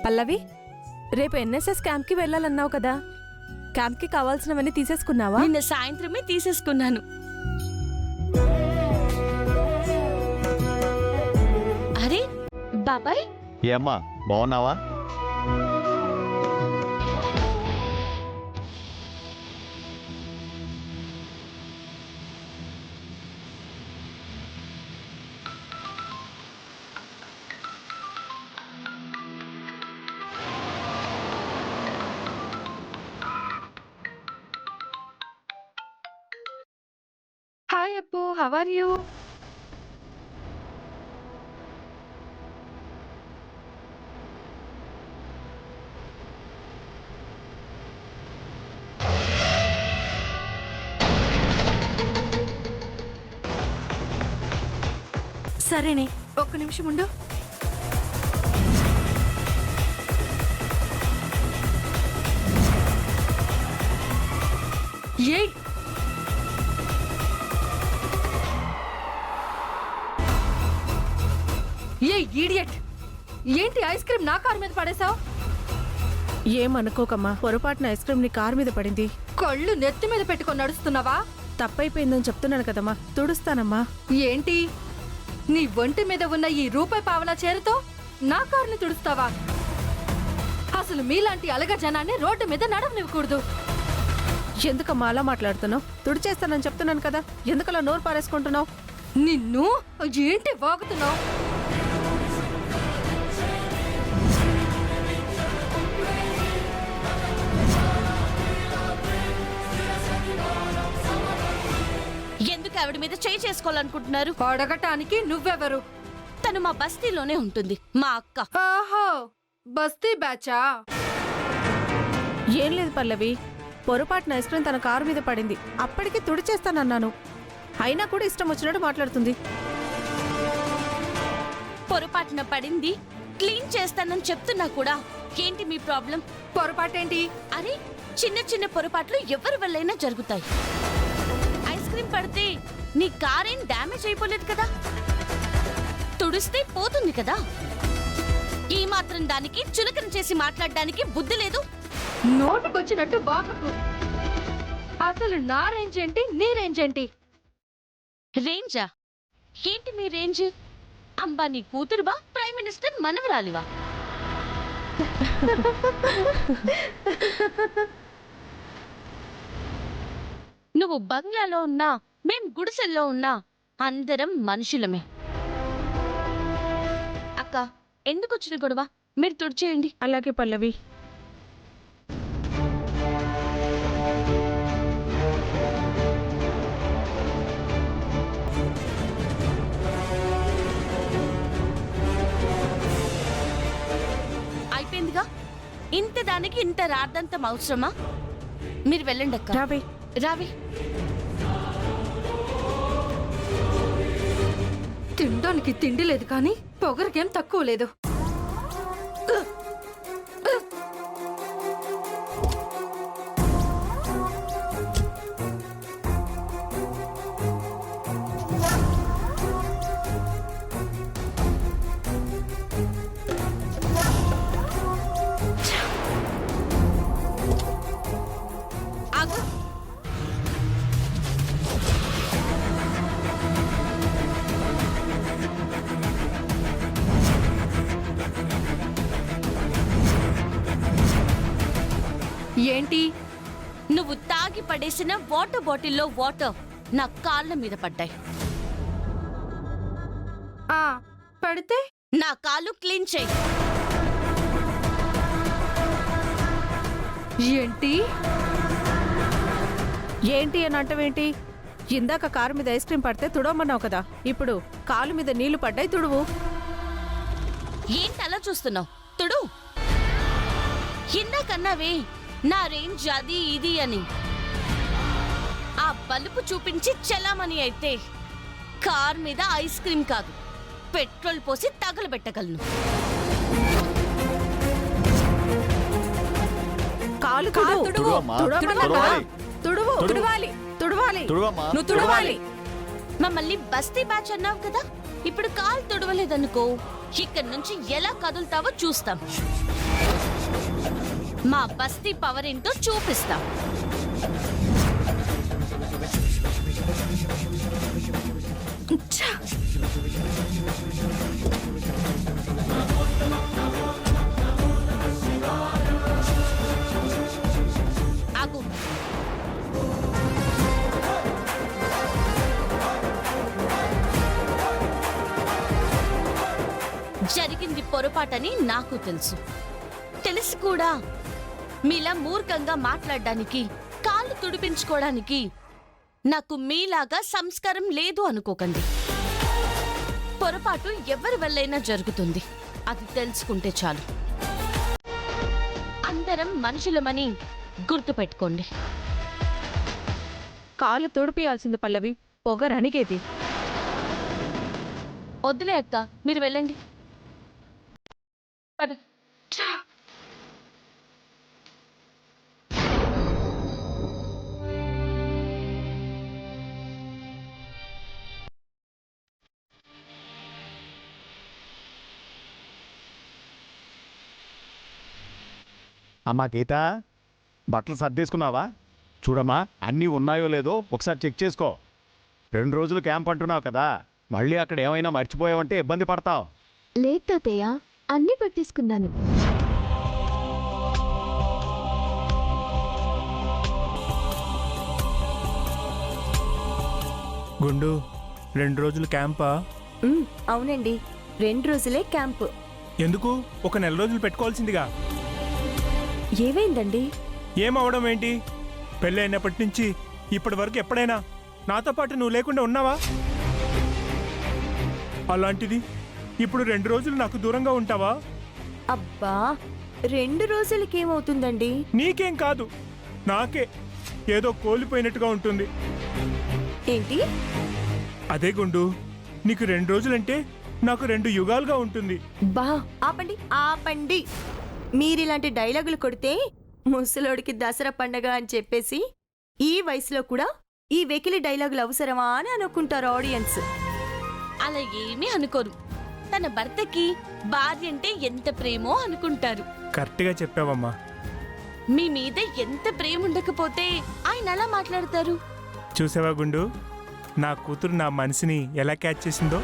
పల్లవి, రేపు ఎన్ఎస్ఎస్ క్యాంప్కి వెళ్ళాలన్నావు కదా, క్యాంప్కి కావాల్సినవన్నీ తీసేసుకున్నావా? నిన్న సాయంత్రమే తీసేసుకున్నాను. అరే బాబాయ్, ఏమ్మా బాగున్నావా? Hi Appu, how are you? సరేనే, ఒక్క నిమిషం ఉండు. ఏయ్, ఈడియట్! ఏంటి ఐస్ క్రీమ్ నా కారు మీద పడేసావు? ఏమనుకోకమ్మా, పొరపాటున ఐస్ క్రీమ్ నీ కారు మీద పడింది. కళ్ళు నెత్తి మీద పెట్టుకొని నడుస్తున్నావా? తప్పైపోయిందని చెప్తున్నాను కదమ్మా, తుడుస్తానమ్మా. ఏంటి, నీ ఒంటి మీద ఉన్న ఈ రూపాయి పావలా చీరతో నా కారుని తుడుస్తావా? అసలు మీలాంటి అలగ జనాన్ని రోడ్డు మీద నడవనివ్వకూడదు. ఎందుకమ్మా అలా మాట్లాడుతున్నావు? తుడిచేస్తానని చెప్తున్నాను కదా, ఎందుకలా నోరు పారేసుకుంటున్నావు? నిన్ను ఏంటి వాగుతున్నావు? ఎందుకు ఆవిడ మీద చేయి చేసుకోవాలనుకుంటున్నారు? అడగటానికి నువ్వెవరు? తను మా బస్తీలోనే ఉంటుంది, మా అక్క. ఆహో, బస్తీ బ్యాచా? ఏం లేదు పల్లవి, పొరపాటున ఐస్ క్రీమ్ తన కారు మీద పడింది, అప్పటికి తుడిచేస్తానన్నాను. అయినా కూడా ఇష్టం వచ్చినట్టు మాట్లాడుతుంది. పొరపాటున పడింది, క్లీన్ చేస్తానని చెప్తున్నా కూడా ఏంటి మీ ప్రాబ్లం? పొరపాటేంటి? అరే, చిన్న చిన్న పొరపాట్లు ఎవరి వల్లైనా జరుగుతాయి. ఐస్ క్రీమ్ పడితే నీ కారేం డ్యామేజ్ అయిపోలేదు కదా, తుడిస్తే పోతుంది కదా. ఈ మాత్రం దానికి చులకన చేసి మాట్లాడడానికి బుద్ధి లేదు. నోటుకొచ్చినట్టు బాగకు. అసలు నా రేంజ్ ఏంటి, నీ రేంజ్ ఏంటి? రేంజా? ఏంటి మీ రేంజ్? అంబానీ కూతురువా, ప్రైమ్ మినిస్టర్ మనవరాలివా? నువ్వు బంగ్లాలో ఉన్నా, మేం గుడిసెల్లో ఉన్నా, అందరం మనుషులమే. అక్క, ఎందుకు వచ్చిన గొడవ? మీరు తుడిచేయండి. అలాగే పల్లవి. అయిపోయిందిగా, ఇంత దానికి ఇంత రాద్దంతం అవసరమా? మీరు వెళ్ళండి అక్క. రావే. రావి. తినడానికి తిండి లేదు కానీ పొగరికేం తక్కువ లేదు. ఆగు. ఏంటి? నువ్వు తాగి పడేసిన వాటర్ బాటిల్లో వాటర్ నా కాళ్ళ మీద పడ్డాయి. ఆ పడితే నా కాళ్ళు క్లీన్ చేయి. ఏంటి? ఏంటి అని అంటవేంటి? ఇందాక కారు మీద ఐస్ క్రీమ్ పడితే తుడవమన్నావు కదా, ఇప్పుడు కాలు మీద నీళ్లు పడ్డాయి, తుడువు. ఏంటి అలా చూస్తున్నావు? తుడు. ఇందాకన్నావే నా రేంజ్ అది ఇది అని. ఆ బలుపు చూపించి చలామణి అయితే కార్ మీద ఐస్ క్రీమ్ కాదు, పెట్రోల్ పోసి తగలబెట్టగలను. కాలు తుడవాలి. మమ్మల్ని బస్తీ బ్యాచ్ అన్నావు కదా, ఇప్పుడు కాలు తుడవలేదనుకో ఇక్కడి నుంచి ఎలా కదులుతావో చూస్తాం. మా బస్తీ పవర్ ఏంటో చూపిస్తాం. ఛ! ఆగు. జరిగింది పొరపాటని నాకు తెలుసు. తెలిసి కూడా మీలా మూర్ఖంగా మాట్లాడడానికి, కాళ్ళు తుడిపించుకోవడానికి నాకు మీలాగా సంస్కారం లేదు అనుకోకండి. పొరపాటు ఎవరి వల్లైనా జరుగుతుంది, అది తెలుసుకుంటే చాలు. అందరం మనుషులమని గుర్తుపెట్టుకోండి. కాళ్ళు తుడిపియాల్సింది పల్లవి, పొగరనిగేది. వద్దులే అక్క, మీరు వెళ్ళండి. పద. అమ్మా గీత, బట్టలు సర్దేసుకున్నావా? చూడమ్మా, అన్నీ ఉన్నాయో లేదో ఒకసారి చెక్ చేసుకో. 2 రోజులు క్యాంప్ అంటున్నావు కదా, మళ్ళీ అక్కడ ఏమైనా మర్చిపోయావంటే ఇబ్బంది పడతావు. లేదు తాతయ్య, అన్నీ పట్టేసుకున్నాను. గుండు, 2 రోజులు క్యాంపా? అవునండి, 2 రోజులే క్యాంపు. ఎందుకు 1 నెల రోజులు పెట్టుకోవాల్సిందిగా? ఏమైందండి? ఏమవడం ఏంటి? పెళ్ళైనప్పటి నుంచి ఇప్పటి వరకు ఎప్పుడైనా నాతో పాటు నువ్వు లేకుండా ఉన్నావా? అలాంటిది ఇప్పుడు 2 రోజులు నాకు దూరంగా ఉంటావా? అబ్బా, 2 రోజులకి ఏమవుతుందండి? నీకేం కాదు, నాకే ఏదో కోల్పోయినట్టుగా ఉంటుంది. ఏంటి? అదే గుండు, నీకు 2 రోజులంటే నాకు 2 యుగాలుగా ఉంటుంది. బా, ఆపండి ఆపండి. మీరిలాంటి డైలాగులు కొడితే ముసలోడికి దసరా పండగ అని చెప్పేసి ఈ వయసులో కూడా ఈ వెకిలి డైలాగులు అవసరమా అని అనుకుంటారు ఆడియన్స్. అలా ఏమీ అనుకోరు. తన భర్తకి భార్య అంటే ఎంత ప్రేమో అనుకుంటారు. కరెక్ట్గా చెప్పావమ్మా. మీ మీద ఎంత ప్రేమ ఉండకపోతే ఆయన అలా మాట్లాడతారు. చూసావా గుండు, నా కూతురు నా మనసుని ఎలా క్యాచ్ చేసిందో?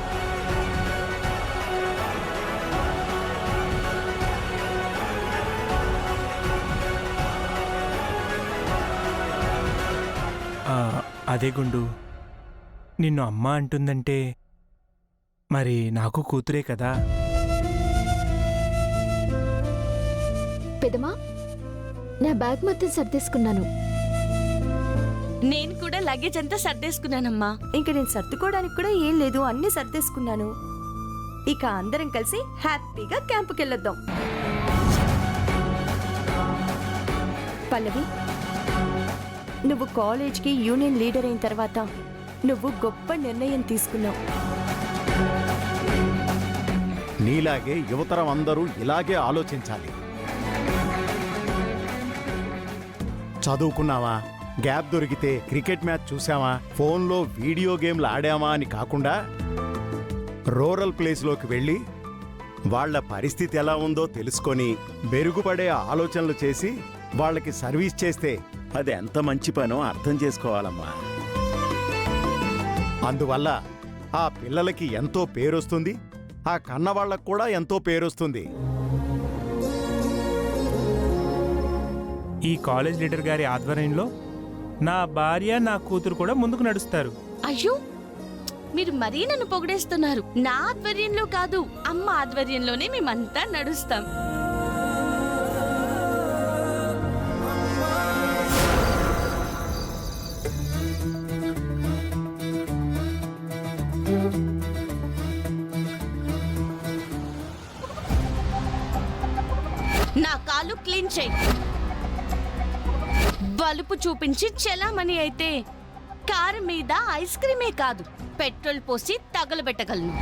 అదే గుండు, నిన్ను అమ్మ అంటుందంటే మరి నాకు కూతురే కదా. పెదమా, నా బ్యాగ్ మొత్తం సర్దేసుకున్నాను. నేను కూడా లగేజ్ అంతా సర్దేసుకున్నానమ్మా. ఇంక నేను సర్దుకోవడానికి కూడా ఏం లేదు, అన్ని సర్దేసుకున్నాను. ఇక అందరం కలిసి హ్యాపీగా క్యాంపుకి వెళ్ళొద్దాం. పల్లవి, నువ్వు కాలేజ్కి యూనియన్ లీడర్ అయిన తర్వాత నువ్వు గొప్ప నిర్ణయం తీసుకున్నావు. నీలాగే యువతరం అందరూ ఇలాగే ఆలోచించాలి. చదువుకున్నావా, గ్యాప్ దొరికితే క్రికెట్ మ్యాచ్ చూసామా, ఫోన్లో వీడియో గేమ్లు ఆడామా అని కాకుండా రూరల్ ప్లేస్లోకి వెళ్ళి వాళ్ళ పరిస్థితి ఎలా ఉందో తెలుసుకొని మెరుగుపడే ఆలోచనలు చేసి వాళ్ళకి సర్వీస్ చేస్తే అది ఎంత మంచి పనో అర్థం చేసుకోవాలమ్మా. అందువల్ల ఆ పిల్లలకి ఎంతో పేరొస్తుంది, ఆ కన్నవాళ్ళకు కూడా ఎంతో పేరొస్తుంది. ఈ కాలేజ్ లీడర్ గారి ఆధ్వర్యంలో నా భార్య నా కూతురు కూడా ముందుకు నడుస్తారు. అయ్యో, మీరు మరీ నన్ను పొగిడేస్తున్నారు. నా ఆధ్వర్యంలో కాదు, అమ్మ ఆధ్వర్యంలోనే మేమంతా నడుస్తాం. నా కాలు క్లీన్ చేయి. బలుపు చూపించి చెలామణి అయితే కారు మీద ఐస్ క్రీమే కాదు, పెట్రోల్ పోసి తగలబెట్టగలను.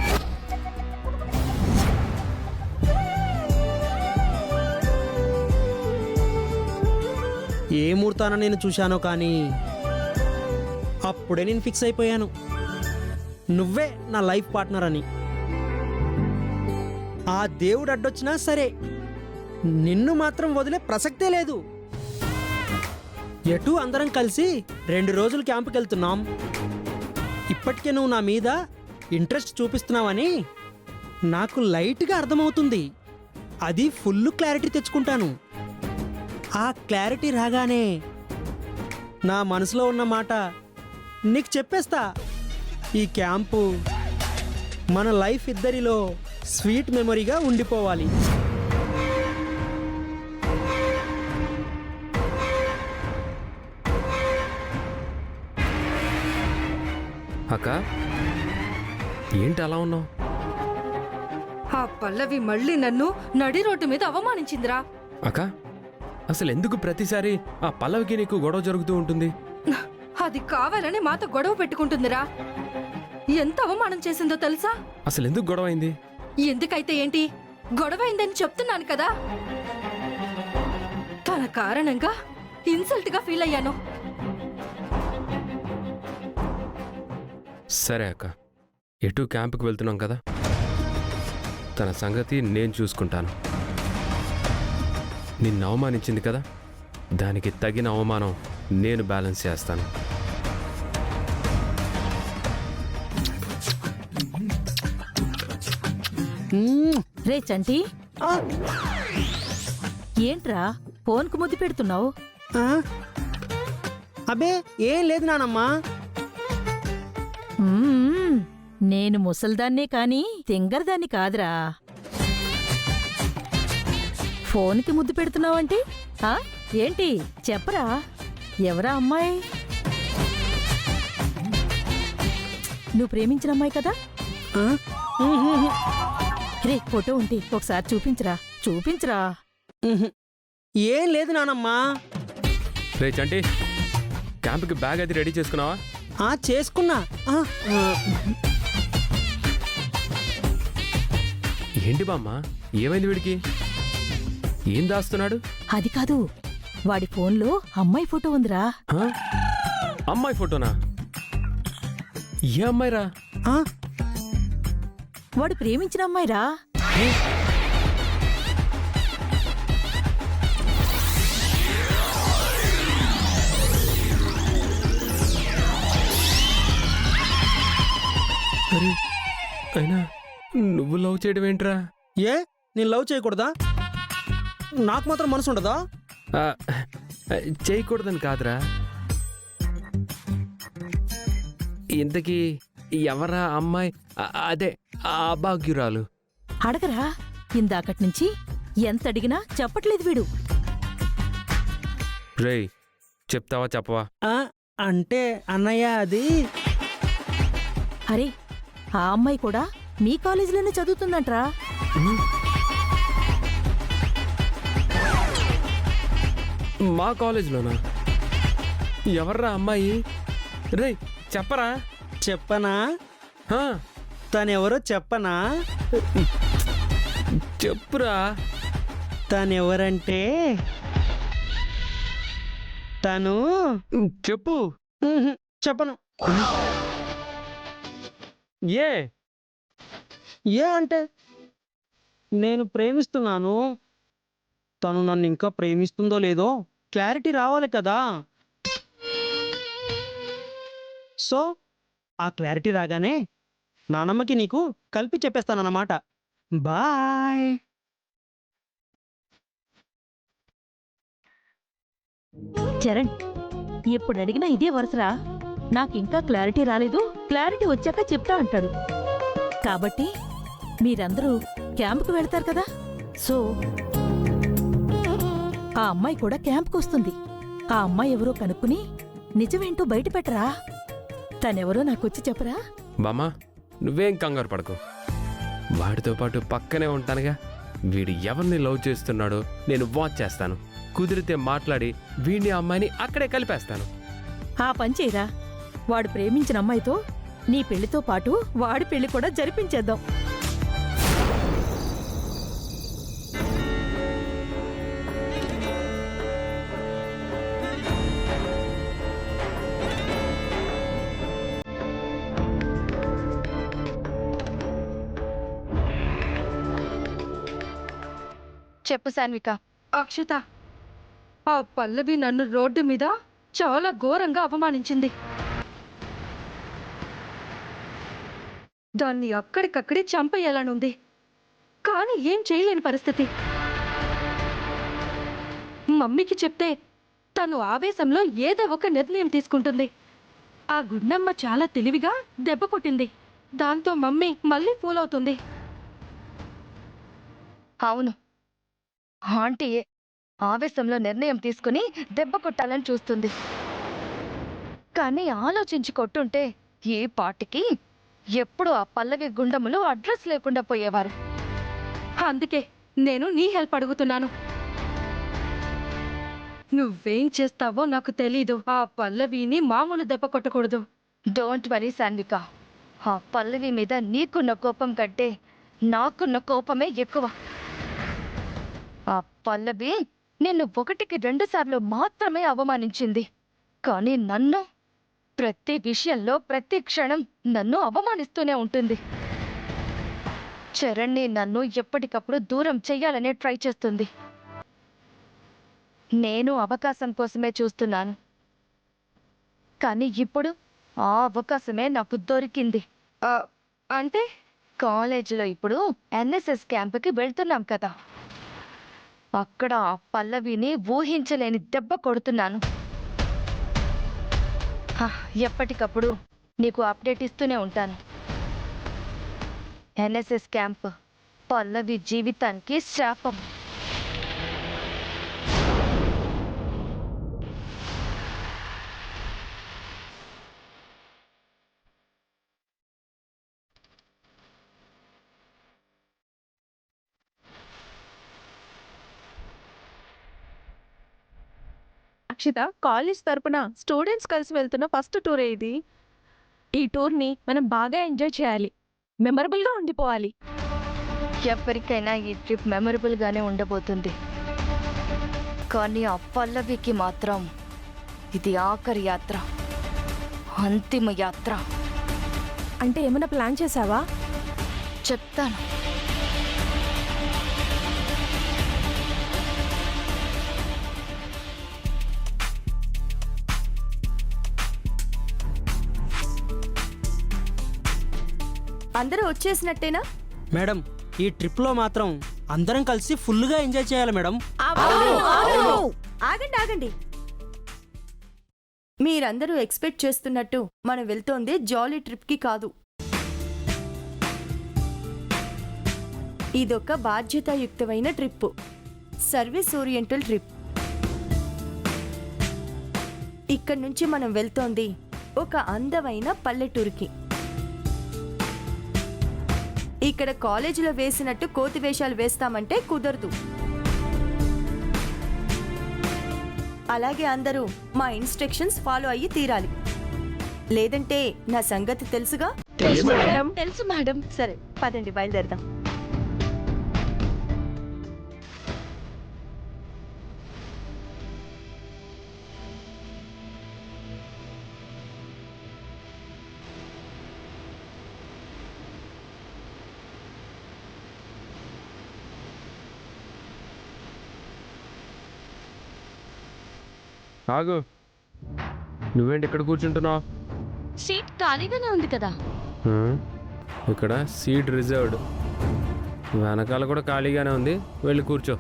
ఏ ముహూర్తాన నేను చూశానో కానీ అప్పుడే నేను ఫిక్స్ అయిపోయాను, నువ్వే నా లైఫ్ పార్ట్నర్ అని. ఆ దేవుడు అడ్డొచ్చినా సరే నిన్ను మాత్రం వదిలే ప్రసక్తే లేదు. ఎటు అందరం కలిసి 2 రోజులు క్యాంపుకి వెళ్తున్నాం. ఇప్పటికే నువ్వు నా మీద ఇంట్రెస్ట్ చూపిస్తున్నావని నాకు లైట్గా అర్థమవుతుంది. అది ఫుల్ క్లారిటీ తెచ్చుకుంటాను. ఆ క్లారిటీ రాగానే నా మనసులో ఉన్న మాట నీకు చెప్పేస్తా. ఈ క్యాంపు మన లైఫ్ ఇద్దరిలో స్వీట్ మెమొరీగా ఉండిపోవాలి. అక్క ఏంటి అలా ఉన్నావు? ఆ పల్లవి మళ్ళీ నన్ను నడి రోడ్డు మీద అవమానించిందిరా. అక్క అసలు ఎందుకు ప్రతిసారి ఆ పల్లవికి నీకు గొడవ జరుగుతూ ఉంటుంది? అది కావాలని మాతో గొడవ పెట్టుకుంటుందిరా. ఎంత అవమానం చేసిందో తెలుసా? అసలు ఎందుకు గొడవ అయింది? ఎందుకైతే ఏంటి, గొడవ అయిందని చెప్తున్నాను కదా. తన కారణంగా ఇన్సల్ట్ గా ఫీల్ అయ్యాను. సరే అక్క, ఎటు క్యాంపుకి వెళ్తున్నాం కదా, తన సంగతి నేను చూసుకుంటాను. నిన్ను అవమానించింది కదా, దానికి తగిన అవమానం నేను బ్యాలెన్స్ చేస్తాను. రే చంటి, ఆ, ఏంట్రా ఫోన్కు ముద్దు పెడుతున్నావు? ఆ? అబే ఏం లేదు నానమ్మా. నేను ముసల్దాన్నే కాని తింగరదాన్ని కాదురా. ఫోన్కి ముద్దు పెడుతున్నావంటే ఏంటి చెప్పరా? ఎవరా అమ్మాయి? నువ్వు ప్రేమించిన అమ్మాయి కదా? ఆ? రే ఫోటో ఉంటే ఒకసారి చూపించరా, చూపించరా. ఉహు. ఏం లేదు నానమ్మా. రే చంటి, క్యాంపుకి బ్యాగ్ అది రెడీ చేసుకున్నావా? చేసుకున్నా. ఏంటి బామ్మ, ఏమైంది వీడికి? ఏం దాస్తున్నాడు? అది కాదు, వాడి ఫోన్లో అమ్మాయి ఫోటో ఉందిరా. ఆ? అమ్మాయి ఫోటోనా? ఏ అమ్మాయిరా? ఆ? వాడు ప్రేమించిన అమ్మాయిరా. అరే అయినా నువ్వు లవ్ చేయడం ఏంట్రా? ఏ నేను లవ్ చేయకూడదా? నాకు మాత్రం మనసు ఉండదా? ఆ, చేయకూడదని కాదురా, ఇంతకీ ఎవరా అమ్మాయి? అదే ఆ అభాగ్యురాలు. అడగరా, ఇందాకటి నుంచి ఎంత అడిగినా చెప్పట్లేదు వీడు. రేయ్ చెప్తావా చెప్పవా? అంటే అన్నయ్య అది అరే, ఆ అమ్మాయి కూడా మీ కాలేజీలోనే చదువుతుందంట్రా. మా కాలేజీలోనా? ఎవర్రా అమ్మాయి? రేయ్ చెప్పరా. చెప్పనా? హా, తనెవరో చెప్పనా? చెప్పురా. తనెవరంటే తను చెప్పు. ఉహు, చెప్పను. ఏ ఏ అంటే నేను ప్రేమిస్తున్నాను. తను నన్ను ఇంకా ప్రేమిస్తుందో లేదో క్లారిటీ రావాలి కదా. సో ఆ క్లారిటీ రాగానే నానమ్మకి నీకు కలిపి చెప్పేస్తానన్నమాట. బాయ్. చరణ్, ఎప్పుడు అడిగినా ఇదే వరుసరా. నాకింకా క్లారిటీ రాలేదు, క్లారిటీ వచ్చాక చెప్తా అంటాడు. కాబట్టి మీరందరూ క్యాంపుకు వెళ్తారు కదా, సో ఆ అమ్మాయి కూడా క్యాంప్కి వస్తుంది. ఆ అమ్మాయి ఎవరో కనుక్కుని నిజమేంటో బయట పెట్టరా. తనెవరో నాకొచ్చి చెప్పరా. బామ్మా నువ్వేం కంగారు పడకు, వాడితో పాటు పక్కనే ఉంటానుగా. వీడు ఎవరిని లవ్ చేస్తున్నాడో నేను వాచ్ చేస్తాను. కుదిరితే మాట్లాడి వీడిని అమ్మాయిని అక్కడే కలిపేస్తాను. ఆ పని చేయరా, వాడు ప్రేమించిన అమ్మాయితో నీ పెళ్లితో పాటు వాడి పెళ్లి కూడా జరిపించేద్దాం. చెప్పు సాన్విక. అక్షిత, ఆ పల్లవి నన్ను రోడ్డు మీద చాలా ఘోరంగా అవమానించింది. దాన్ని అక్కడికక్కడే చంపేయాలనుంది, కానీ ఏం చేయలేని పరిస్థితి. మమ్మీకి చెప్తే తను ఆవేశంలో ఏదో ఒక నిర్ణయం తీసుకుంటుంది. ఆ గుండమ్మ చాలా తెలివిగా దెబ్బ కొట్టింది. దాంతో మమ్మీ మళ్ళీ ఫూల్ అవుతుంది. అవును, ఆంటీ ఆవేశంలో నిర్ణయం తీసుకుని దెబ్బ కొట్టాలని చూస్తుంది. కానీ ఆలోచించి కొట్టుంటే ఏ పాటికి ఎప్పుడు ఆ పల్లవి గుండములు అడ్రస్ లేకుండా పోయేవారు. అందుకే నేను నీ హెల్ప్ అడుగుతున్నాను. నువ్వేం చేస్తావో నాకు తెలీదు. ఆ పల్లవిని మామూలు దెబ్బ కొట్టకూడదు. డోంట్ వరీ సాన్విక, ఆ పల్లవి మీద నీకున్న కోపం కంటే నాకున్న కోపమే ఎక్కువ. ఆ పల్లవి నిన్ను 1కి 2 సార్లు మాత్రమే అవమానించింది, కానీ నన్ను ప్రతి విషయంలో ప్రతి క్షణం నన్ను అవమానిస్తూనే ఉంటుంది. చరణ్ని నన్ను ఎప్పటికప్పుడు దూరం చెయ్యాలనే ట్రై చేస్తుంది. నేను అవకాశం కోసమే చూస్తున్నాను, కానీ ఇప్పుడు ఆ అవకాశమే నాకు దొరికింది. అంటే కాలేజీలో ఇప్పుడు ఎన్ఎస్ఎస్ క్యాంప్కి వెళ్తున్నాం కదా, అక్కడ ఆ పల్లవిని ఊహించలేని దెబ్బ కొడుతున్నాను. ఎప్పటికప్పుడు నీకు అప్డేట్ ఇస్తూనే ఉంటాను. ఎన్ఎస్ఎస్ క్యాంప్ పల్లవి జీవితానికి శాపం. అక్షిత, కాలేజ్ తరపున స్టూడెంట్స్ కలిసి వెళ్తున్న ఫస్ట్ టూర్ ఇది. ఈ టూర్ని మనం బాగా ఎంజాయ్ చేయాలి, మెమరబుల్గా ఉండిపోవాలి. ఎవరికైనా ఈ ట్రిప్ మెమరబుల్గానే ఉండబోతుంది, కానీ ఆ పల్లవికి మాత్రం ఇది ఆఖరి యాత్ర, అంతిమ యాత్ర. అంటే ఏమైనా ప్లాన్ చేసావా? చెప్తాను. అందరూ వచ్చేసినట్టేనా? మేడం, ఈ ట్రిప్లో మాత్రం అందరం కలిసి ఫుల్గా ఎంజాయ్ చేయాలి మేడం. ఆగండి ఆగండి, మీరందరూ ఎక్స్పెక్ట్ చేస్తున్నట్టు మనం వెళ్తోంది జాలీ ట్రిప్కి కాదు. ఇదొక బాధ్యతాయుక్తమైన ట్రిప్, సర్వీస్ ఓరియంటల్ ట్రిప్. ఇక్కడి నుంచి మనం వెళ్తోంది ఒక అందమైన పల్లెటూరుకి. ఇక్కడ కాలేజీలో వేసినట్టు కోతి వేషాలు వేస్తామంటే కుదరదు. అలాగే అందరూ మా ఇన్స్ట్రక్షన్స్ ఫాలో అయ్యి తీరాలి, లేదంటే నా సంగతి తెలుసుగా. తెలుసు మేడం. సరే పదండి, బయలుదేరదాం. ఆగు, నువ్వేంటి ఇక్కడ కూర్చుంటున్నావు? సీట్ ఖాళీగానే ఉంది కదా. ఇక్కడ సీట్ రిజర్వ్డ్, వెనకాల కూడా ఖాళీగానే ఉంది, వెళ్ళి కూర్చో.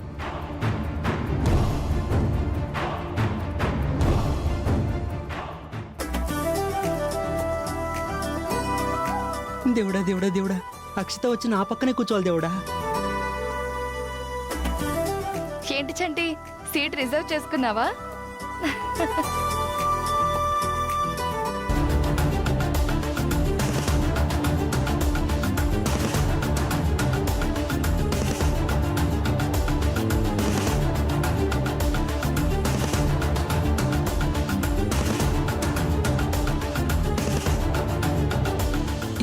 దేవుడా దేవుడా దేవుడా, అక్షిత వచ్చి నా పక్కనే కూర్చోవాలి దేవుడా. ఏంటి చంటి, సీట్ రిజర్వ్ చేసుకున్నావా?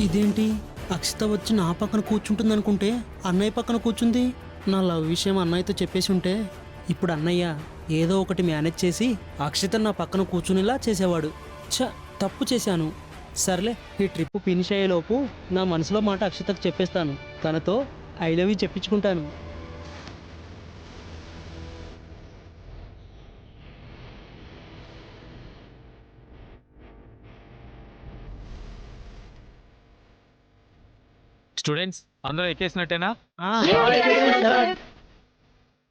ఇదేంటి, అక్షిత వచ్చి నా పక్కన కూర్చుంటుంది అనుకుంటే అన్నయ్య పక్కన కూర్చుంది. నా లవ్ విషయం అన్నయ్యతో చెప్పేసి ఉంటే ఇప్పుడు అన్నయ్య ఏదో ఒకటి మేనేజ్ చేసి అక్షిత నా పక్కన కూర్చునేలా చేసేవాడు. తప్పు చేశాను. సర్లే, ఈ ట్రిప్ ఫినిష్ అయ్యేలోపు నా మనసులో మాట అక్షితకు చెప్పేస్తాను, తనతో ఐ లవ్ యూ చెప్పించుకుంటాను. స్టూడెంట్స్ అందరూ ఎక్కేసినట్టేనా? ఆ,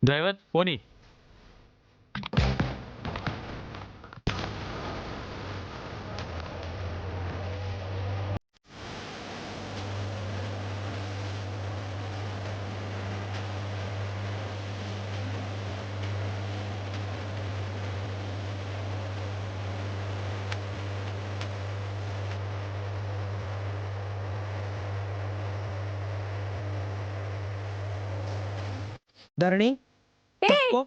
డ్రైవర్ పోనీ. ధరణి తప్పుకో.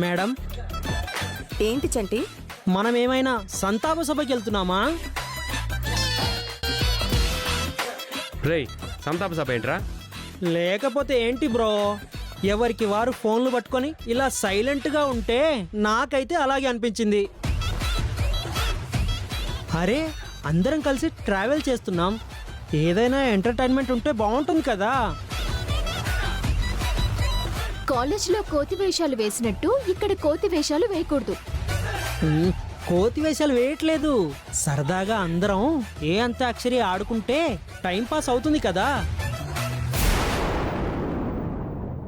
మేడం, ఏంటి చంటి? మనం ఏమైనా సంతాప సభకి వెళ్తున్నామా? రేయ్ సంతాప సభ ఏంట్రా? లేకపోతే ఏంటి బ్రో, ఎవరికి వారు ఫోన్లు పట్టుకొని ఇలా సైలెంట్గా ఉంటే నాకైతే అలాగే అనిపించింది. అరే, అందరం కలిసి ట్రావెల్ చేస్తున్నాం, ఏదైనా ఎంటర్టైన్మెంట్ ఉంటే బాగుంటుంది కదా. కాలేజ్లో కోతి వేషాలు వేసినట్టు ఇక్కడ కోతి వేషాలు వేయకూడదు. కోతి వేషాలు వేయట్లేదు, సరదాగా అందరం ఏ అంతాక్షరి ఆడుకుంటే టైం పాస్ అవుతుంది కదా.